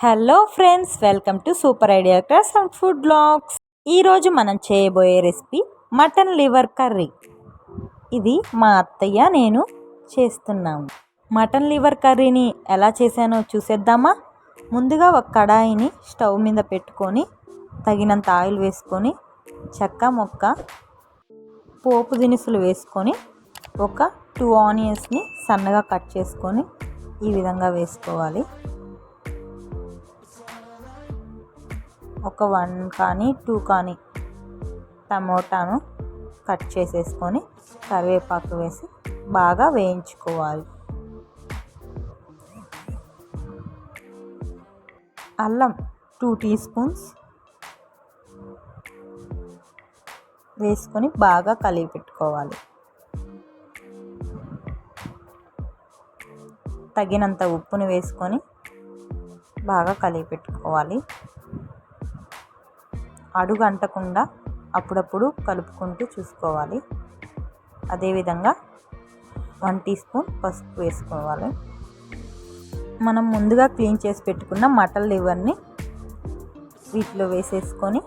Hello friends, welcome to super idea crafts and food blogs. ఈరోజు మనం చేయబోయే recipe mutton liver curry. ఇది మా అత్తయ్య నేను చేస్తున్నాము. మటన్ లివర్ కర్రీని ఎలా చేశానో చూసేద్దామా. ముందుగా ఒక కడాయిని స్టవ్ మీద పెట్టుకొని తగినంత ఆయిల్ వేసుకొని చెక్క మొక్క పోపు దినుసులు వేసుకొని ఒక 2 ఆనియన్స్ని సన్నగా కట్ చేసుకొని ఈ విధంగా వేసుకోవాలి. ఒక 1 కానీ 2 కానీ టమోటాను కట్ చేసేసుకొని కరివేపాకు వేసి బాగా వేయించుకోవాలి. అల్లం 2 టీ స్పూన్స్ వేసుకొని బాగా కలిపి పెట్టుకోవాలి. తగినంత ఉప్పుని వేసుకొని బాగా కలిపి పెట్టుకోవాలి. అడుగు అంటకుండా అప్పుడప్పుడు కలుపుకుంటూ చూసుకోవాలి. అదేవిధంగా 1 టీ స్పూన్ పసుపు వేసుకోవాలి. మనం ముందుగా క్లీన్ చేసి పెట్టుకున్న మటన్ లివర్ని వీటిలో వేసేసుకొని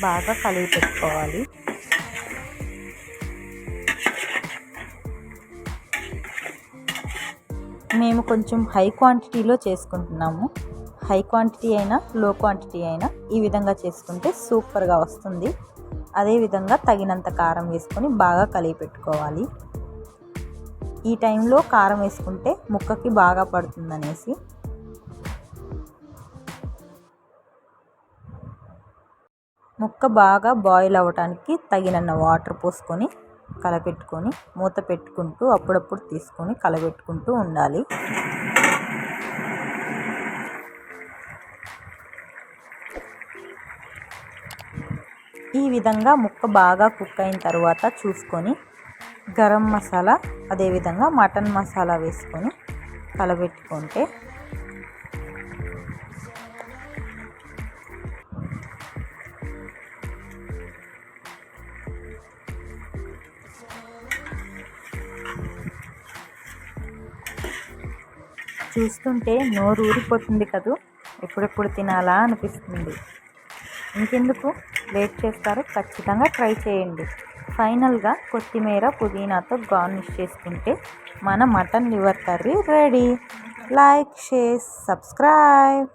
బాగా కలిపి పెట్టుకోవాలి. మేము కొంచెం హై క్వాంటిటీలో చేసుకుంటున్నాము. హై క్వాంటిటీ అయినా లో క్వాంటిటీ అయినా ఈ విధంగా చేసుకుంటే సూపర్గా వస్తుంది. అదేవిధంగా తగినంత కారం వేసుకొని బాగా కలిపి పెట్టుకోవాలి. ఈ టైంలో కారం వేసుకుంటే ముక్కకి బాగా పడుతుందనేసి ముక్క బాగా బాయిల్ అవ్వడానికి తగినన్న వాటర్ పోసుకొని కలపెట్టుకొని మూత పెట్టుకుంటూ అప్పుడప్పుడు తీసుకొని కలబెట్టుకుంటూ ఉండాలి. ఈ విధంగా ముక్క బాగా కుక్ అయిన తర్వాత చూసుకొని గరం మసాలా అదేవిధంగా మటన్ మసాలా వేసుకొని కలబెట్టుకుంటే చూస్తుంటే నోరు ఊరిపోతుంది కదూ, ఎప్పుడెప్పుడు తినాలా అనిపిస్తుంది. ఇంకెందుకు వెయిట్ చేస్తారు, ఖచ్చితంగా ట్రై చేయండి. ఫైనల్గా కొత్తిమీర పుదీనాతో గార్నిష్ చేసుకుంటే మన mutton liver curry ready. Like, share, subscribe.